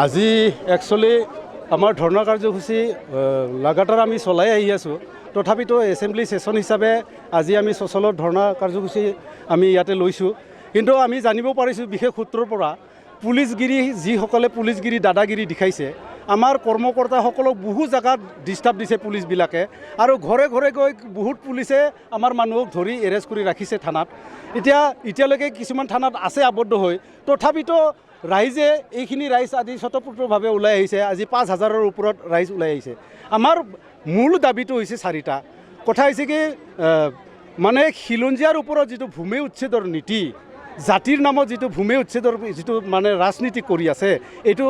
আজি একচুৱেলি আমাৰ ধৰ্ণা কাৰ্যসূচী লাগাতাৰ আমি চলাই আহি আছোঁ। তথাপিতো এছেম্বলি ছেছন হিচাপে আজি আমি সচলত ধৰ্ণা কাৰ্যসূচী আমি ইয়াতে লৈছোঁ। কিন্তু আমি জানিব পাৰিছোঁ বিশেষ সূত্ৰৰ পৰা পুলিচগিৰি যিসকলে পুলিচগিৰি দাদাগিৰি দেখাইছে, আমাৰ কৰ্মকৰ্তাসকলক বহু জেগাত ডিষ্টাৰ্ব দিছে পুলিচবিলাকে, আৰু ঘৰে ঘৰে গৈ বহুত পুলিচে আমাৰ মানুহক ধৰি এৰেষ্ট কৰি ৰাখিছে থানাত। এতিয়ালৈকে কিছুমান থানাত আছে আবদ্ধ হৈ। তথাপিতো ৰাইজে এইখিনি ৰাইজ আজি স্বতঃস্ফূৰ্তভাৱে ওলাই আহিছে। আজি 5,000ৰ ওপৰত ৰাইজ ওলাই আহিছে। আমাৰ মূল দাবীটো হৈছে 4টা কথা হৈছে কি, মানে খিলঞ্জীয়াৰ ওপৰত যিটো ভূমি উচ্ছেদৰ নীতি, জাতিৰ নামত যিটো ভূমি উচ্ছেদৰ যিটো মানে ৰাজনীতি কৰি আছে, এইটো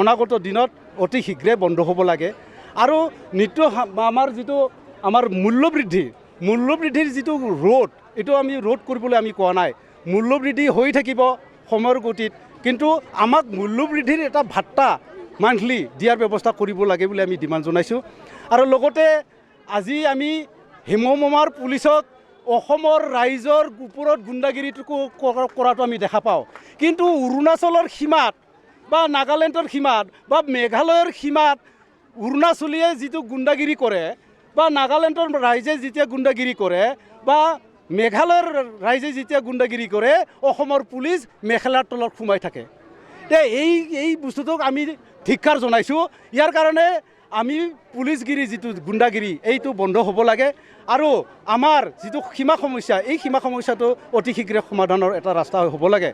অনাগত দিনত অতি শীঘ্ৰে বন্ধ হ'ব লাগে। আৰু আমাৰ যিটো আমাৰ মূল্যবৃদ্ধিৰ যিটো ৰোধ, এইটো আমি ৰোধ কৰিবলৈ আমি কোৱা নাই। মূল্যবৃদ্ধি হৈ থাকিব সময়ৰ গতিত, কিন্তু আমাক মূল্যবৃদ্ধিৰ এটা ভাত্তা মান্থলি দিয়াৰ ব্যৱস্থা কৰিব লাগে বুলি আমি ডিমাণ্ড জনাইছোঁ। আৰু লগতে আজি আমি হিমমামাৰ পুলিচক অসমৰ ৰাইজৰ ওপৰত গুণ্ডাগিৰিটো কৰাটো আমি দেখা পাওঁ, কিন্তু অৰুণাচলৰ সীমাত বা নাগালেণ্ডৰ সীমাত বা মেঘালয়ৰ সীমাত অৰুণাচলীয়ে যিটো গুণ্ডাগিৰি কৰে, বা নাগালেণ্ডৰ ৰাইজে যেতিয়া গুণ্ডাগিৰি কৰে, বা মেঘালয়ৰ ৰাইজে যেতিয়া গুণ্ডাগিৰি কৰে, অসমৰ পুলিচ মেখেলাৰ তলত সোমাই থাকে। এই বস্তুটোক আমি ধিক্কাৰ জনাইছোঁ। ইয়াৰ কাৰণে আমি পুলিচগিৰি যিটো গুণ্ডাগিৰি, এইটো বন্ধ হ'ব লাগে। আৰু আমাৰ যিটো সীমা সমস্যা, এই সীমা সমস্যাটো অতি শীঘ্ৰে সমাধানৰ এটা ৰাস্তা হ'ব লাগে।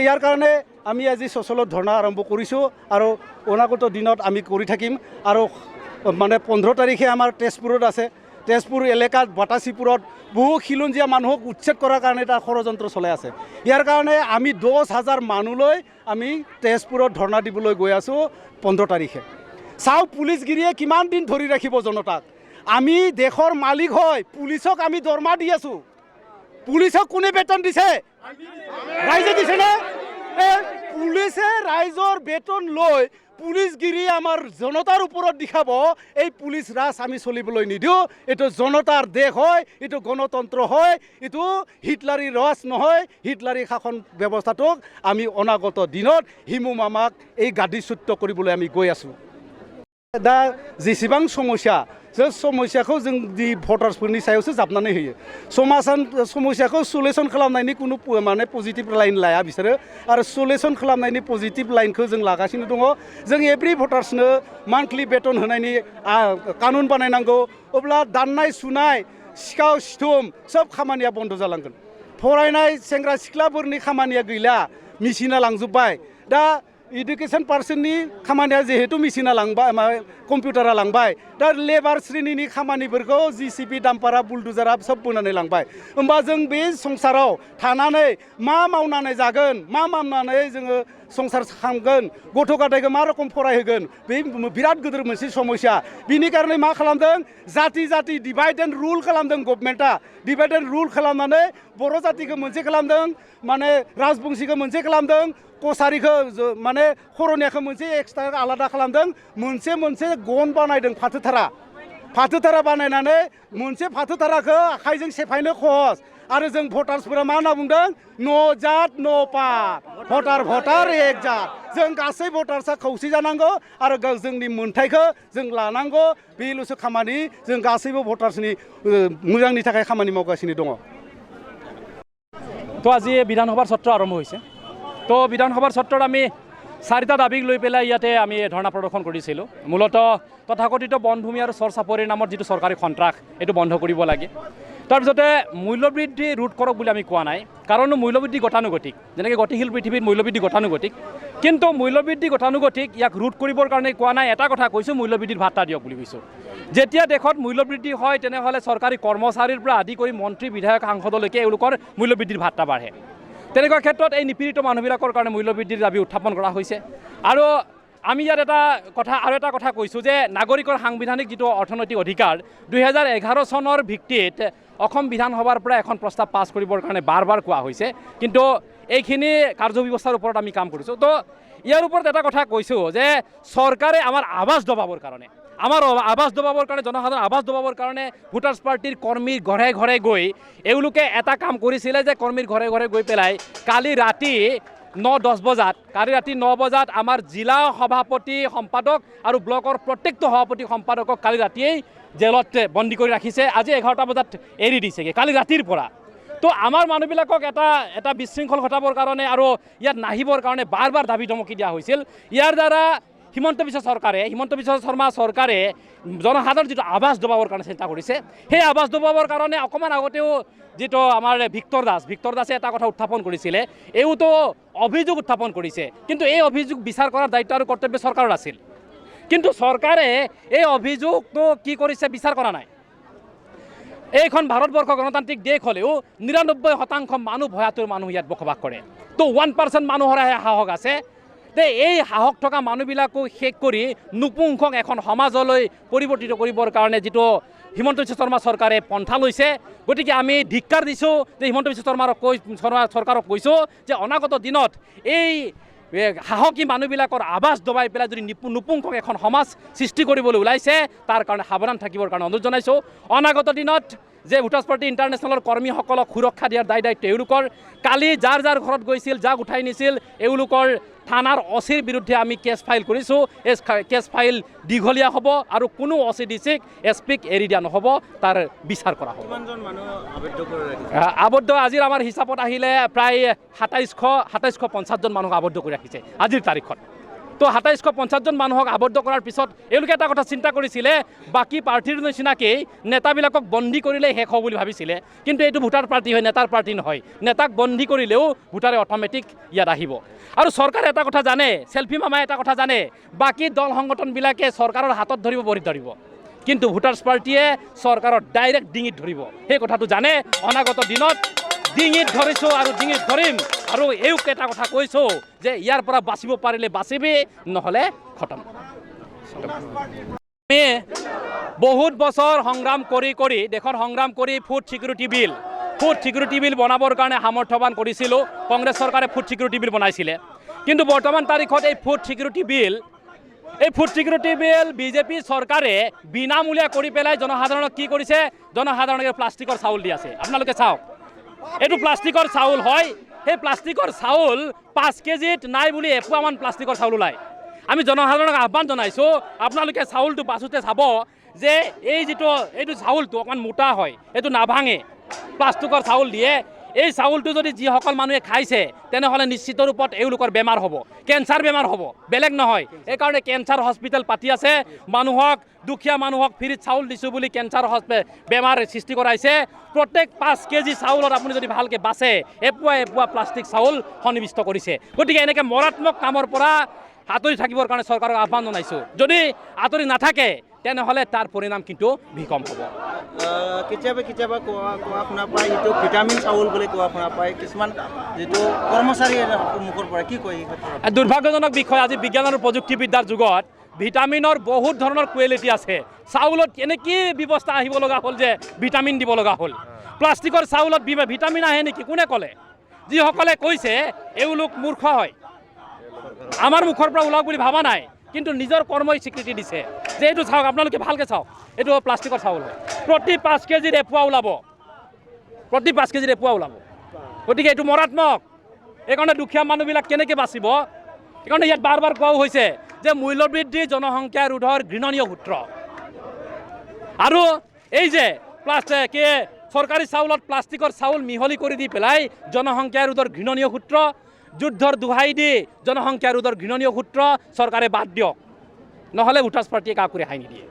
ইয়াৰ কাৰণে আমি আজি সচলত ধৰ্ণা আৰম্ভ কৰিছোঁ, আৰু অনাগত দিনত আমি কৰি থাকিম। আৰু মানে 15 তাৰিখে আমাৰ তেজপুৰত আছে। তেজপুৰ এলেকাত বাটাচীপুৰত বহু খিলঞ্জীয়া মানুহক উচ্ছেদ কৰাৰ কাৰণে এটা ষড়যন্ত্ৰ চলাই আছে। ইয়াৰ কাৰণে আমি 10,000 মানুহলৈ আমি তেজপুৰত ধৰ্ণা দিবলৈ গৈ আছোঁ 15 তাৰিখে। চাওক পুলিচগিৰিয়ে কিমান দিন ধৰি ৰাখিব জনতাক। আমি দেশৰ মালিক হয়, পুলিচক আমি দৰমহা দি আছোঁ। পুলিচক কোনে বেতন দিছে? ৰাইজে দিছেনে? পুলিচে ৰাইজৰ বেতন লৈ পুলিচগিৰি আমাৰ জনতাৰ ওপৰত দেখাব। এই পুলিচ ৰাজ আমি চলিবলৈ নিদিওঁ। এইটো জনতাৰ দেশ হয়, এইটো গণতন্ত্ৰ হয়, এইটো হিটলাৰী ৰাজ নহয়। হিটলাৰী শাসন ব্যৱস্থাটোক আমি অনাগত দিনত হিমমামাক এই গাদীচ্যুত কৰিবলৈ আমি গৈ আছোঁ। दा जेसेबां समस्याखौ जों दि भटार्सफोरनि सायावसो जाबनानै होयो। समस्याखौ सलिउसन खालामनायनि कुनु माने पजिटिभ लाइन लाया बिसोरो, आरो सलिउसन खालामनायनि पजिटिभ लाइनखौ जों लागासिनो दङ। जों एभ्रि भटार्सनो मान्थलि बेतन होनायनि कानुन बानायनांगौ। अब्ला दाननाय सुनाय, सिखाव सिथुम सब खामानिया बन्द जालांगोन। फरायनाय सेंग्रा सिख्लाफोरनि खामानिया गैला, मेसिना लांजोब्बाय। दा इडुकेसन पार्सननि खामानिया जिहेतु मेसिना लांबाय, कम्पिउटारा लांबाय। दा लेबार श्रेणिनि खामानिफोरखौ जिसिपि डाम्पारा बुलडुजारा सब बोनानै लांबाय। होमबा जों बे संसाराव थानानै मा मावनानै जागोन, मा मावनानै जोङो संसार खालामगोन, गथ' गथायखौ मा रखम फरायहोगोन, बे बिराद गिदिर मोनसे समस्या। बिनि कारणे मा खालामदों, जाति डिभाइड एन्ड रुल खालामदों गभर्नमेन्टआ। डिभाइड एन्ड रुल खालामनानै बर' जातिखौ मोनसे खालामदों, माने राजबंशीखौ मोनसे खालामदों, कसारिखौ माने खरनियाखौ मोनसे एक्सट्रा आलादा खालामदों। मोनसे गन बानायदों फाथोथारा बानायनानै मोनसे फाथोथाराखौ आखाइजों सेफायनो खहस। आरो जों भटार्सफोरा मा होनना बुंदों, न' जात न' पात, भटार एक जात। जों गासै भटार्सआ खौसे जानांगौ आरो जोंनि मोन्थाइखौ जों लानांगौ। बेल'सो खामानि। जों गासैबो भटार्सनि मोजांनि थाखाय खामानि मावगासिनो दङ। তো আজি বিধানসভাৰ সত্ৰ আৰম্ভ হৈছে। তো বিধানসভাৰ সত্ৰত আমি 4টা দাবীক লৈ পেলাই ইয়াতে আমি ধৰ্ণা প্ৰদৰ্শন কৰিছিলোঁ। মূলতঃ তথাকথিত বনভূমি আৰু চৰ চাপৰিৰ নামত যিটো চৰকাৰী সন্ত্ৰাস, এইটো বন্ধ কৰিব লাগে। তাৰপিছতে মূল্যবৃদ্ধি ৰোধ কৰক বুলি আমি কোৱা নাই, কাৰণ মূল্যবৃদ্ধি গতানুগতিক। যেনেকৈ গতিশীল পৃথিৱীত মূল্যবৃদ্ধি গতানুগতিক, কিন্তু মূল্যবৃদ্ধি গতানুগতিক ইয়াক ৰোধ কৰিবৰ কাৰণে কোৱা নাই। এটা কথা কৈছোঁ, মূল্যবৃদ্ধিৰ ভাত্তা দিয়ক বুলি কৈছোঁ। যেতিয়া দেশত মূল্যবৃদ্ধি হয়, তেনেহ'লে চৰকাৰী কৰ্মচাৰীৰ পৰা আদি কৰি মন্ত্ৰী বিধায়ক সাংসদলৈকে এওঁলোকৰ মূল্যবৃদ্ধিৰ ভাত্তা বাঢ়ে। তেনেকুৱা ক্ষেত্ৰত এই নিপীড়িত মানুহবিলাকৰ কাৰণে মূল্যবৃদ্ধিৰ দাবী উত্থাপন কৰা হৈছে। আৰু আমি ইয়াত এটা কথা কৈছোঁ যে নাগৰিকৰ সাংবিধানিক যিটো অৰ্থনৈতিক অধিকাৰ, 2011 চনৰ ভিত্তিত অসম বিধানসভাৰ পৰা এখন প্ৰস্তাৱ পাছ কৰিবৰ কাৰণে বাৰ কোৱা হৈছে, কিন্তু এইখিনি কাৰ্যব্যৱস্থাৰ ওপৰত আমি কাম কৰিছোঁ। তো ইয়াৰ ওপৰত এটা কথা কৈছোঁ যে চৰকাৰে আমাৰ আৱাজ দবাবৰ কাৰণে, জনসাধাৰণৰ আৱাজ দবাবৰ কাৰণে ভোটাৰ্ছ পাৰ্টিৰ কৰ্মীৰ ঘৰে ঘৰে গৈ এওঁলোকে এটা কাম কৰিছিলে যে কৰ্মীৰ ঘৰে ঘৰে গৈ পেলাই কালি ৰাতি 9-10 বজাত কালি ৰাতি 9 বজাত আমাৰ জিলা সভাপতি সম্পাদক আৰু ব্লকৰ প্ৰত্যেকটো সভাপতি সম্পাদকক কালি ৰাতিয়েই জেলত বন্দী কৰি ৰাখিছে। আজি 11টা বজাত এৰি দিছেগৈ কালি ৰাতিৰ পৰা। তো আমাৰ মানুহবিলাকক এটা বিশৃংখল ঘটাবৰ কাৰণে আৰু ইয়াত নাহিবৰ কাৰণে বাৰ বাৰ দাবী ধমকি দিয়া হৈছিল। ইয়াৰ দ্বাৰা হিমন্ত বিশ্ব শৰ্মা চৰকাৰে জনসাধাৰণ যিটো আৱাজ দবাবৰ কাৰণে চিন্তা কৰিছে, সেই আৱাজ দবাবৰ কাৰণে অকণমান আগতেও যিটো আমাৰ ভিক্টৰ দাসে এটা কথা উত্থাপন কৰিছিলে, এইটো অভিযোগ উত্থাপন কৰিছে। কিন্তু এই অভিযোগ বিচাৰ কৰাৰ দায়িত্ব আৰু কৰ্তব্য চৰকাৰৰ আছিল। কিন্তু চৰকাৰে এই অভিযোগটো কি কৰিছে বিচাৰ কৰা নাই। এইখন ভাৰতবৰ্ষ গণতান্ত্ৰিক দেশ হ'লেও 99% মানুহ ভয়াতুৰ মানুহ ইয়াত বসবাস কৰে। তো 1% মানুহৰহে সাহস আছে। এই সাহস থকা মানুহবিলাকো শেষ কৰি নুপুংসক এখন সমাজলৈ পৰিৱৰ্তিত কৰিবৰ কাৰণে যিটো হিমন্ত বিশ্ব শৰ্মা চৰকাৰে পন্থা লৈছে, গতিকে আমি ধিক্কাৰ দিছোঁ যে হিমন্ত বিশ্ব চৰকাৰক কৈছোঁ যে অনাগত দিনত এই সাহসী মানুহবিলাকৰ আৱাজ দবাই পেলাই যদি নুপুংসক এখন সমাজ সৃষ্টি কৰিবলৈ ওলাইছে, তাৰ কাৰণে সাৱধান থাকিবৰ কাৰণে অনুৰোধ জনাইছোঁ। অনাগত দিনত যে ভোটাৰ্ছ পাৰ্টি ইণ্টাৰনেশ্যনেলৰ কৰ্মীসকলক সুৰক্ষা দিয়াৰ দায়িত্ব এওঁলোকৰ। কালি যাৰ ঘৰত গৈছিল, যাক উঠাই নিছিল, এওঁলোকৰ থানাৰ অচিৰ বিৰুদ্ধে আমি কেছ ফাইল কৰিছোঁ। এই কেছ ফাইল দীঘলীয়া হ'ব আৰু কোনো অচি ডিচিক এছপিক এৰি দিয়া নহ'ব, তাৰ বিচাৰ কৰা হ'ব। আবদ্ধ আজিৰ আমাৰ হিচাপত আহিলে প্ৰায় 2750 জন মানুহক আবদ্ধ কৰি ৰাখিছে আজিৰ তাৰিখত। তো 2750 জন মানুহক আবদ্ধ কৰাৰ পিছত এওঁলোকে এটা কথা চিন্তা কৰিছিলে, বাকী পাৰ্টিৰ নিচিনাকেই নেতাবিলাকক বন্দী কৰিলে শেষ হ'ব বুলি ভাবিছিলে। কিন্তু এইটো ভোটাৰ পাৰ্টি হয়, নেতাৰ পাৰ্টি নহয়। নেতাক বন্দী কৰিলেও ভোটাৰে অট'মেটিক ইয়াত আহিব। আৰু চৰকাৰে এটা কথা জানে, চেল্ফি মামাই এটা কথা জানে, বাকী দল সংগঠনবিলাকে চৰকাৰৰ হাতত ধৰিব, ভৰিত ধৰিব, কিন্তু ভোটাৰ্ছ পাৰ্টিয়ে চৰকাৰৰ ডাইৰেক্ট ডিঙিত ধৰিব। সেই কথাটো জানে। অনাগত দিনত ডিঙিত ধৰিছোঁ আৰু ডিঙিত ধৰিম। আৰু এইও এটা কথা কৈছোঁ যে ইয়াৰ পৰা বাচিব পাৰিলে বাচিবি, নহ'লে খতম। আমি বহুত বছৰ সংগ্ৰাম কৰি দেশত সংগ্ৰাম কৰি ফুড ছিকিউৰিটি বিল বনাবৰ কাৰণে সামৰ্থ্যৱান কৰিছিলোঁ। কংগ্ৰেছ চৰকাৰে ফুড ছিকিউৰিটি বিল বনাইছিলে। কিন্তু বৰ্তমান তাৰিখত এই ফুড ছিকিউৰিটি বিল বিজেপি চৰকাৰে বিনামূলীয়া কৰি পেলাই জনসাধাৰণক কি কৰিছে, জনসাধাৰণকে প্লাষ্টিকৰ চাউল দি আছে। আপোনালোকে চাওক, এইটো প্লাষ্টিকৰ চাউল হয়। সেই প্লাষ্টিকৰ চাউল 5 কেজিত নাই বুলি এপোৱামান প্লাষ্টিকৰ চাউল ওলায়। আমি জনসাধাৰণক আহ্বান জনাইছোঁ, আপোনালোকে চাউলটো বাছোঁতে চাব যে এইটো চাউলটো অকণমান মোটা হয়, এইটো নাভাঙে, প্লাষ্টিকৰ চাউল দিয়ে। এই চাউলটো যদি যিসকল মানুহে খাইছে তেনেহ'লে নিশ্চিত ৰূপত এওঁলোকৰ বেমাৰ হ'ব, কেঞ্চাৰ বেমাৰ হ'ব, বেলেগ নহয়। এইকাৰণে কেঞ্চাৰ হস্পিটেল পাতি আছে। দুখীয়া মানুহক ফ্ৰীত চাউল দিছোঁ বুলি কেঞ্চাৰ বেমাৰ সৃষ্টি কৰাইছে। প্ৰত্যেক 5 কেজি চাউলত আপুনি যদি ভালকৈ বাচে, এপোৱা প্লাষ্টিক চাউল সন্নিৱিষ্ট কৰিছে। গতিকে এনেকৈ মৰাত্মক কামৰ পৰা আঁতৰি থাকিবৰ কাৰণে চৰকাৰক আহ্বান জনাইছোঁ। যদি আঁতৰি নাথাকে তেনেহ'লে তাৰ পৰিণাম কিন্তু ভীষণ হ'ব। কেতিয়াবা কোৱা শুনা পায়, যিটো ভিটামিন চাউল বুলি কোৱা শুনা পায় কিছুমান যিটো কৰ্মচাৰীৰ মুখৰ পৰা, কি কয়? দুৰ্ভাগ্যজনক বিষয়। আজি বিজ্ঞান আৰু প্ৰযুক্তিবিদ্যাৰ যুগত ভিটামিনৰ বহুত ধৰণৰ কোৱালিটি আছে। চাউলত কি ব্যৱস্থা আহিব লগা হ'ল যে ভিটামিন দিব লগা হ'ল? প্লাষ্টিকৰ চাউলত ভিটামিন আহে নেকি? কোনে ক'লে? যিসকলে কৈছে এওঁলোক মূৰ্খ হয়। আমাৰ মুখৰ পৰা ওলাওক বুলি ভাবা নাই, কিন্তু নিজৰ কৰ্মই স্বীকৃতি দিছে যে এইটো চাওক, আপোনালোকে ভালকৈ চাওক, এইটো প্লাষ্টিকৰ চাউল হয়। প্ৰতি 5 কেজিৰ এপোৱা ওলাব। গতিকে এইটো মৰাত্মক। এইকাৰণে দুখীয়া মানুহবিলাক কেনেকৈ বাচিব? সেইকাৰণে ইয়াত বাৰ বাৰ কোৱাও হৈছে যে মূল্যবৃদ্ধি জনসংখ্যা ৰোধৰ ঘৃণনীয় সূত্ৰ। আৰু এই যে চৰকাৰী চাউলত প্লাষ্টিকৰ চাউল মিহলি কৰি দি পেলাই জনসংখ্যা ৰোধৰ ঘৃণনীয় সূত্ৰ, যুদ্ধৰ দোহাই দি জনসংখ্যা ৰোধৰ ঘৃণনীয় সূত্ৰ চৰকাৰে বাদ দিয়ক, নহ'লে ভোটাৰ্ছ পাৰ্টিয়ে কাকো ৰেহাই নিদিয়ে।